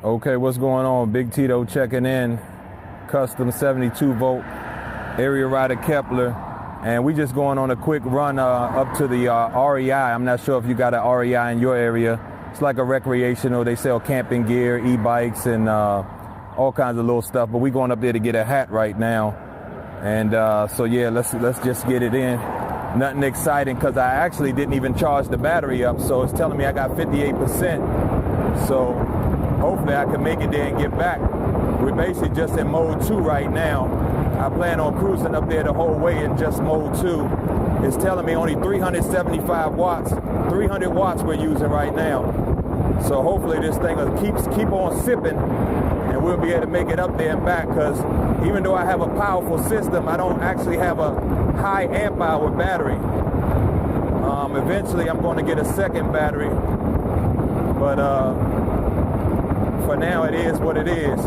Okay, what's going on? Big Tito checking in. Custom 72 volt area rider Kepler. And we just going on a quick run up to the REI. I'm not sure if you got an REI in your area. It's like a recreational. They sell camping gear, e-bikes, and all kinds of little stuff. But we going up there to get a hat right now. And so yeah, let's just get it in. Nothing exciting because I actually didn't even charge the battery up. So it's telling me I got 58%. So hopefully I can make it there and get back. We're basically just in mode 2 right now. I plan on cruising up there the whole way in just mode 2. It's telling me only 375 watts, 300 watts we're using right now. So hopefully this thing will keep on sipping and we'll be able to make it up there and back, because even though I have a powerful system, I don't actually have a high amp hour battery. Eventually I'm going to get a second battery, but for now it is what it is.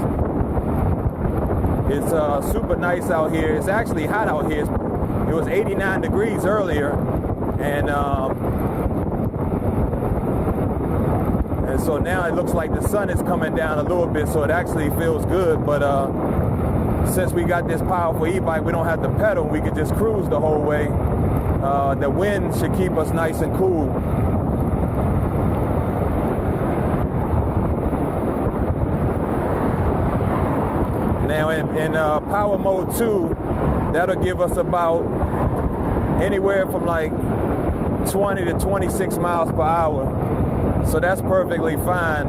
It's super nice out here. It's actually hot out here. It was 89 degrees earlier, and so now it looks like the sun is coming down a little bit, so it actually feels good. But since we got this powerful e-bike, we don't have to pedal. We can just cruise the whole way. The wind should keep us nice and cool. Now in power mode 2, that'll give us about anywhere from like 20 to 26 miles per hour. So that's perfectly fine.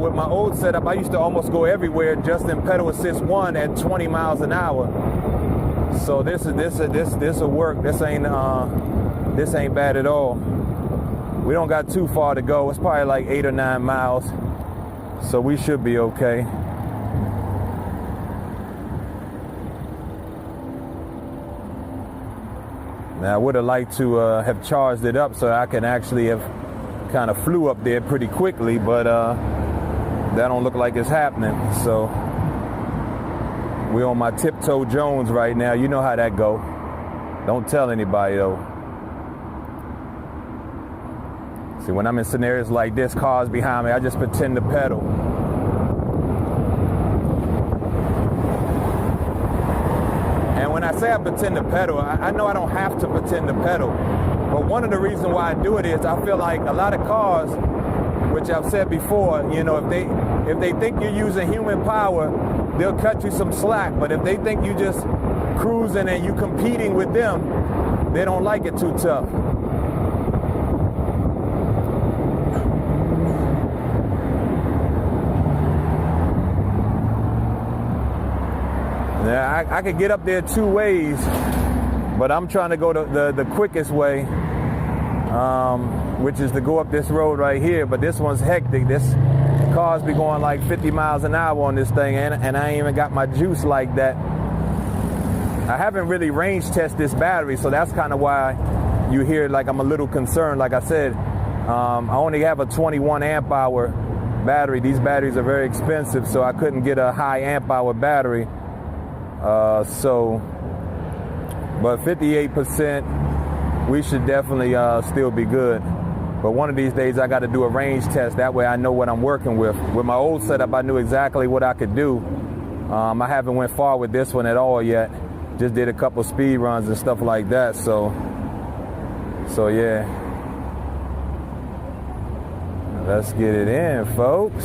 With my old setup, I used to almost go everywhere just in pedal assist 1 at 20 miles an hour. So this will work. This ain't bad at all. We don't got too far to go. It's probably like 8 or 9 miles. So we should be okay. Now I would have liked to have charged it up so I can actually have kind of flew up there pretty quickly, but that don't look like it's happening. So we're on my tiptoe Jones right now. You know how that go. Don't tell anybody though. See, when I'm in scenarios like this, cars behind me, I just pretend to pedal. And when I say I pretend to pedal, I know I don't have to pretend to pedal. But one of the reasons why I do it is I feel like a lot of cars, which I've said before, you know, if they think you're using human power, they'll cut you some slack. But if they think you just cruising and you competing with them, they don't like it too tough. Now, I could get up there 2 ways, but I'm trying to go the quickest way, which is to go up this road right here. But this one's hectic. This cars be going like 50 miles an hour on this thing, and I ain't even got my juice like that. I haven't really range tested this battery, so that's kind of why you hear like I'm a little concerned. Like I said, I only have a 21 amp hour battery. These batteries are very expensive, so I couldn't get a high amp hour battery. But 58%, we should definitely still be good. But one of these days I got to do a range test. That way I know what I'm working with. With my old setup, I knew exactly what I could do. I haven't went far with this one at all yet. Just did a couple speed runs and stuff like that. So yeah. Let's get it in, folks.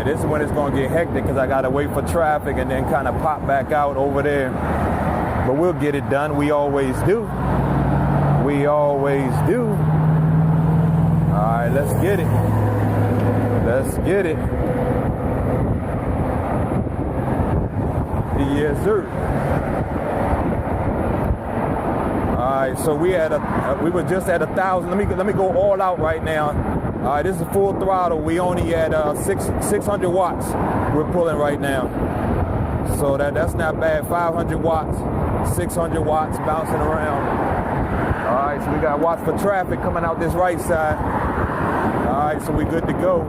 This is when it's going to get hectic because I got to wait for traffic and then kind of pop back out over there. But we'll get it done. We always do. We always do. All right, let's get it. Let's get it. Yes, sir. All right, so we were just at 1,000. Let me go all out right now. All right, this is full throttle. We only at 600 watts we're pulling right now. So that's not bad. 500 watts, 600 watts bouncing around. All right, right, so we got to watch for traffic coming out this right side. All right, so we good to go.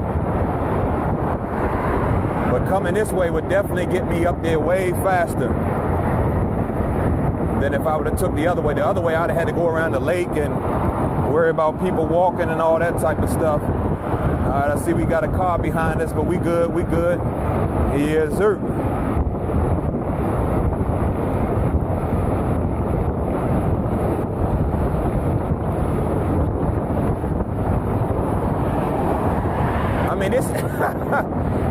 But coming this way would definitely get me up there way faster than if I would have took the other way. The other way, I'd have had to go around the lake and worry about people walking and all that type of stuff. All right, I see we got a car behind us, but we good, we good. Yes, sir. I mean,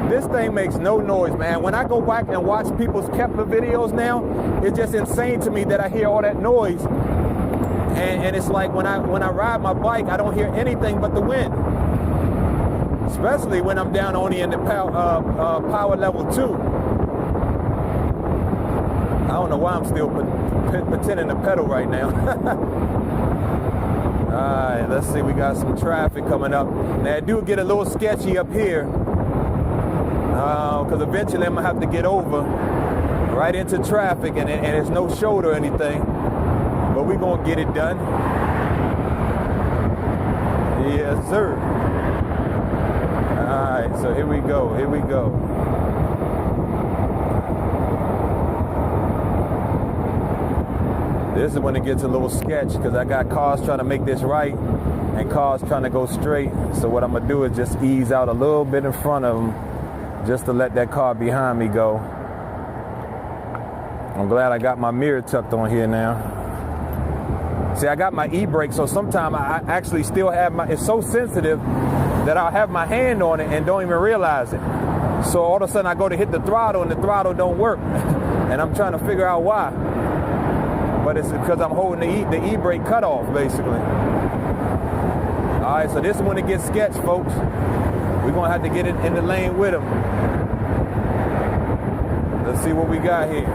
this thing makes no noise, man. When I go back and watch people's Kepler videos now, it's just insane to me that I hear all that noise. And it's like when I ride my bike, I don't hear anything but the wind. Especially when I'm down only in the power level 2. I don't know why I'm still pretending to pedal right now. Alright, let's see, we got some traffic coming up. Now it do get a little sketchy up here. Because eventually I'm going to have to get over right into traffic and there's no shoulder or anything. But we're going to get it done. Yes, sir. Alright, so here we go, here we go. This is when it gets a little sketch because I got cars trying to make this right and cars trying to go straight. So what I'm going to do is just ease out a little bit in front of them just to let that car behind me go. I'm glad I got my mirror tucked on here now. See, I got my e-brake, so sometimes I actually still have it's so sensitive that I'll have my hand on it and don't even realize it. So all of a sudden I go to hit the throttle and the throttle don't work. And I'm trying to figure out why. But it's because I'm holding the e-brake cut off, basically. All right, so this is when it gets sketched, folks. We're going to have to get it in the lane with them. Let's see what we got here.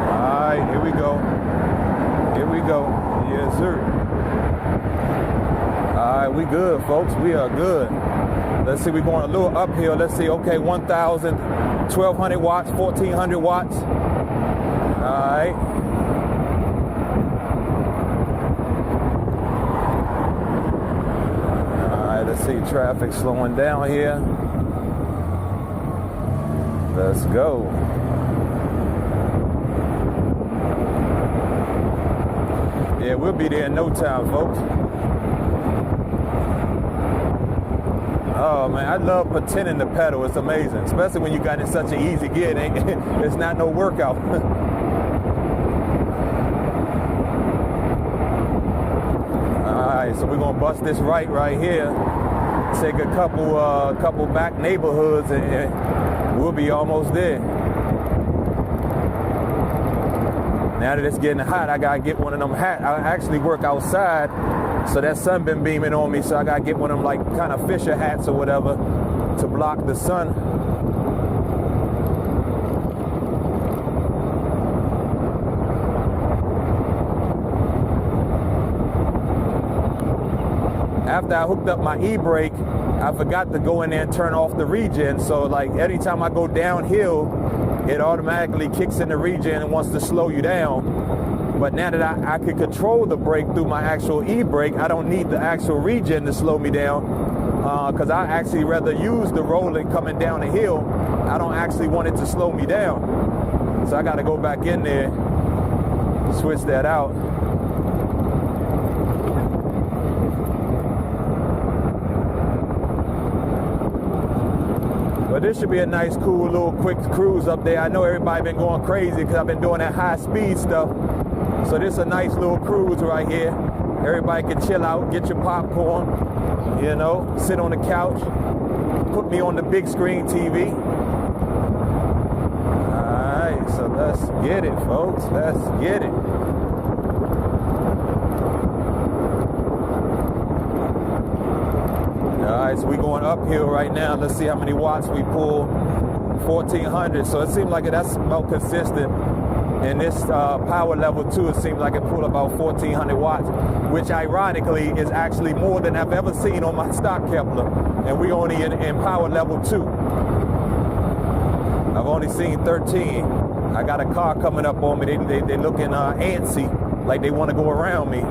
All right, here we go. Here we go. Yes, sir. All right, we good, folks. We are good. Let's see, we're going a little uphill. Let's see, okay, 1,000, 1,200 watts, 1,400 watts. All right. All right, let's see, traffic slowing down here. Let's go. Yeah, we'll be there in no time, folks. Oh man, I love pretending to pedal. It's amazing, especially when you got in such an easy gear. It's not no workout. All right, so we're gonna bust this right here. Take a couple back neighborhoods, and we'll be almost there. Now that it's getting hot, I gotta get one of them hats. I actually work outside. So that sun been beaming on me, so I gotta get one of them like kind of fisher hats or whatever to block the sun. After I hooked up my e-brake, I forgot to go in there and turn off the regen. So like anytime I go downhill, it automatically kicks in the regen and wants to slow you down. But now that I can control the brake through my actual e-brake, I don't need the actual regen to slow me down because I actually rather use the rolling coming down the hill. I don't actually want it to slow me down. So I got to go back in there, switch that out. But this should be a nice, cool, little quick cruise up there. I know everybody been going crazy because I've been doing that high speed stuff. So this is a nice little cruise right here. Everybody can chill out, get your popcorn, you know, sit on the couch, put me on the big screen TV. All right, so let's get it, folks. Let's get it. All right, so we're going uphill right now. Let's see how many watts we pull. 1,400. So it seems like that's about consistent. In this power level 2, it seems like it pulled about 1,400 watts, which ironically is actually more than I've ever seen on my stock Kepler. And we only in power level 2. I've only seen 13. I got a car coming up on me. They looking antsy, like they want to go around me.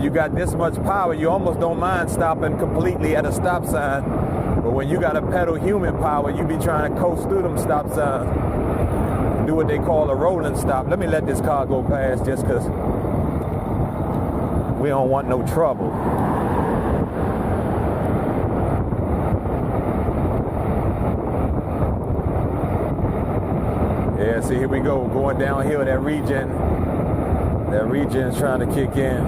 You got this much power, you almost don't mind stopping completely at a stop sign. But when you got a pedal human power, you be trying to coast through them stop signs. Do what they call a rolling stop. Let me let this car go past just because we don't want no trouble. Yeah, see, here we go, going downhill. That regen's trying to kick in.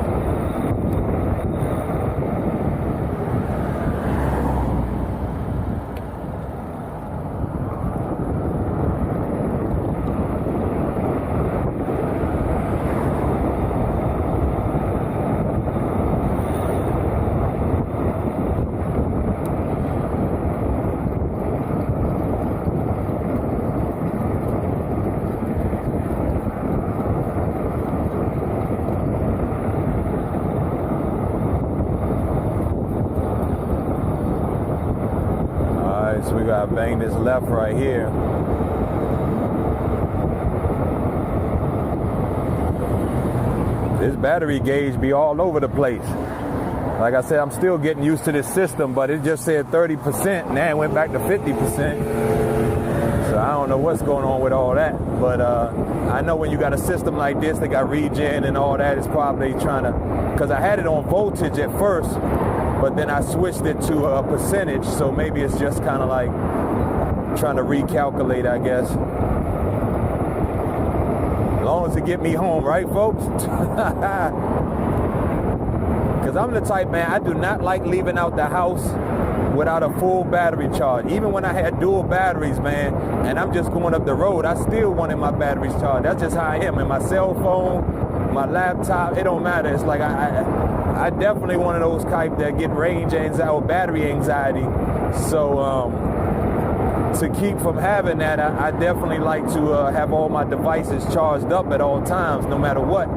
So we gotta bang this left right here. This battery gauge be all over the place. Like I said, I'm still getting used to this system, but it just said 30%, now it went back to 50%. So I don't know what's going on with all that. But I know when you got a system like this, they got regen and all that, it's probably trying to, because I had it on voltage at first, but then I switched it to a percentage, so maybe it's just kind of like trying to recalculate, I guess. As long as it get me home, right, folks? Because I'm the type, man, I do not like leaving out the house without a full battery charge. Even when I had dual batteries, man, and I'm just going up the road, I still wanted my batteries charged. That's just how I am. And my cell phone, my laptop, it don't matter. It's like I definitely one of those type that get range anxiety or battery anxiety. So to keep from having that, I definitely like to have all my devices charged up at all times, no matter what.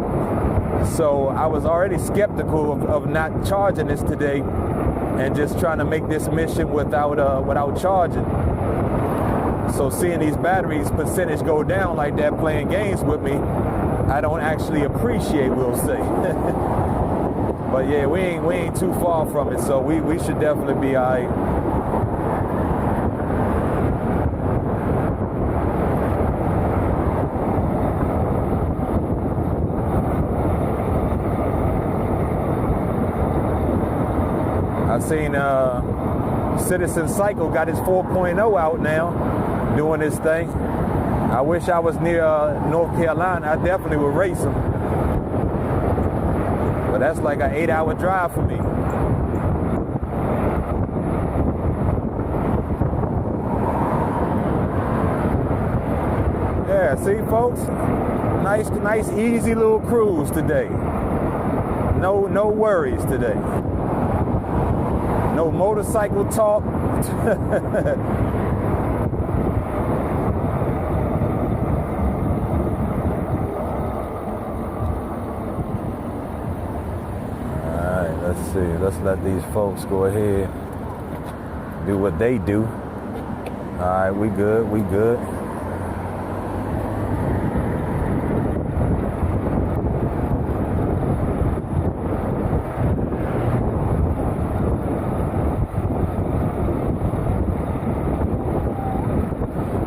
So I was already skeptical of not charging this today and just trying to make this mission without charging. So seeing these batteries percentage go down like that, playing games with me, I don't actually appreciate, we'll say. But yeah, we ain't too far from it, so we should definitely be all right. I seen Citizen Cycle got his 4.0 out now, doing this thing. I wish I was near North Carolina. I definitely would race him. But that's like an 8-hour drive for me. Yeah, see, folks? Nice, easy little cruise today. No worries today. No motorcycle talk. Alright, let's see. Let's let these folks go ahead, do what they do. Alright, we good.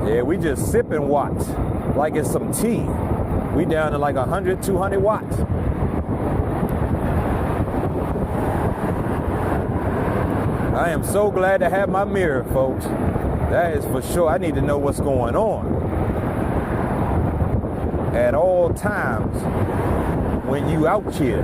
Yeah, we just sipping watts like it's some tea. We down to like 100, 200 watts. I am so glad to have my mirror, folks. That is for sure. I need to know what's going on at all times when you out here.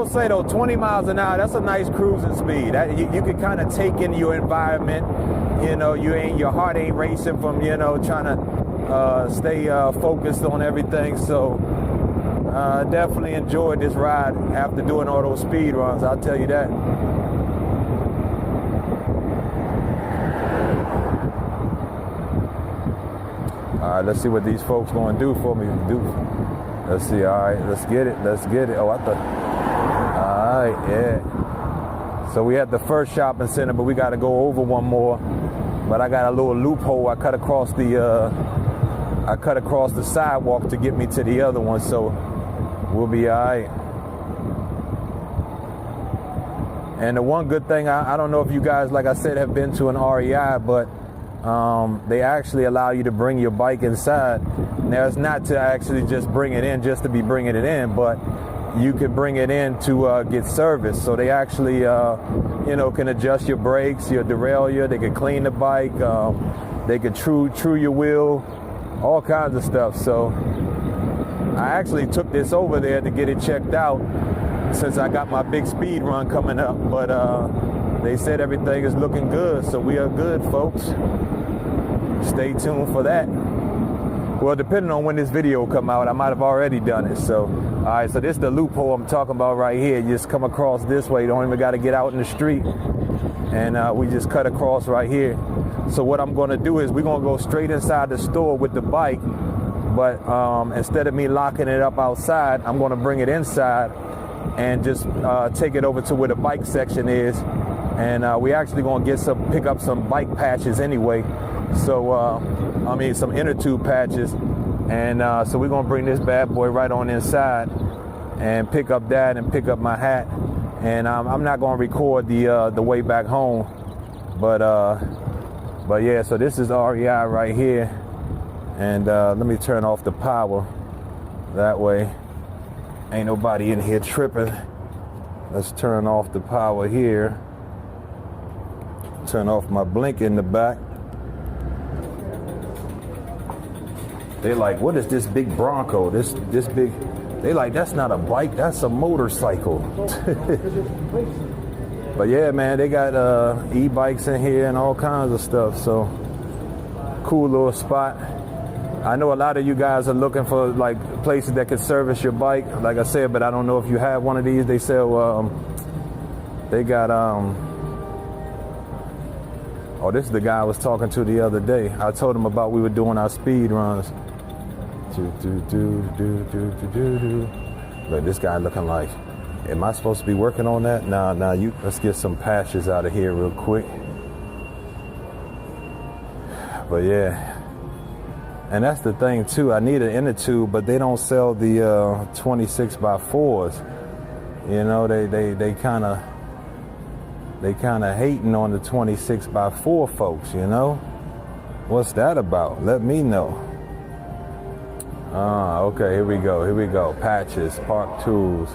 will say though, 20 miles an hour, that's a nice cruising speed. That, you can kind of take in your environment. You know, your heart ain't racing from, you know, trying to stay focused on everything. So definitely enjoyed this ride after doing all those speed runs, I'll tell you that. All right, let's see what these folks gonna do for me. Let's see. All right, let's get it. Oh, I thought. All right, yeah. So we had the first shopping center, but we got to go over one more. But I got a little loophole. I cut across the sidewalk to get me to the other one. So we'll be all right. And the one good thing, I don't know if you guys, like I said, have been to an REI, but they actually allow you to bring your bike inside. Now, it's not to actually just bring it in just to be bringing it in, but you can bring it in to get service. So they actually, you know, can adjust your brakes, your derailleur. They can clean the bike. They can true your wheel, all kinds of stuff. So I actually took this over there to get it checked out since I got my big speed run coming up. But they said everything is looking good, so we are good, folks. Stay tuned for that. Well, depending on when this video come out, I might have already done it. So, all right, so this is the loophole I'm talking about right here. You just come across this way. You don't even got to get out in the street. And we just cut across right here. So what I'm going to do is we're going to go straight inside the store with the bike. But instead of me locking it up outside, I'm going to bring it inside and just take it over to where the bike section is. And we actually going to pick up some bike patches anyway. So, I mean, some inner tube patches. And so we're going to bring this bad boy right on inside and pick up that and pick up my hat. And I'm not going to record the way back home. But yeah, so this is REI right here. And let me turn off the power. That way, ain't nobody in here tripping. Let's turn off the power here. Turn off my blink in the back. They like, what is this big Bronco? This big, they like, that's not a bike, that's a motorcycle. But yeah, man, they got e-bikes in here and all kinds of stuff. So cool little spot. I know a lot of you guys are looking for like places that can service your bike, like I said, but I don't know if you have one of these. They sell, they got, oh, this is the guy I was talking to the other day. I told him about we were doing our speed runs. Look, this guy looking like, am I supposed to be working on that? Nah, let's get some patches out of here real quick. But yeah, and that's the thing too. I need an inner tube, but they don't sell the 26x4s. You know, they kind of hating on the 26x4 folks, you know? What's that about? Let me know. Okay, here we go. Patches, park tools.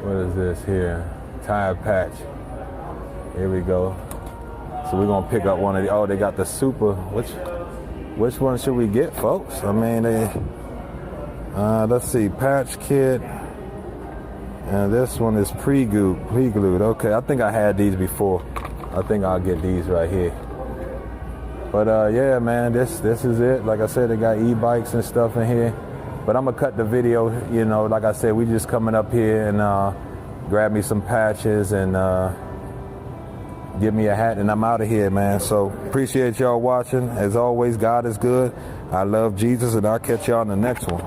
What is this here? Tire patch. Here we go. So we're gonna pick up one of the, oh, they got the super. Which one should we get, folks? I mean, let's see, patch kit. And this one is pre-glued. Okay, I think I had these before. I think I'll get these right here. But yeah, man, this is it. Like I said, they got e-bikes and stuff in here. But I'm gonna cut the video, you know, like I said, we just coming up here and grab me some patches and give me a hat and I'm out of here, man. So appreciate y'all watching. As always, God is good. I love Jesus and I'll catch y'all in the next one.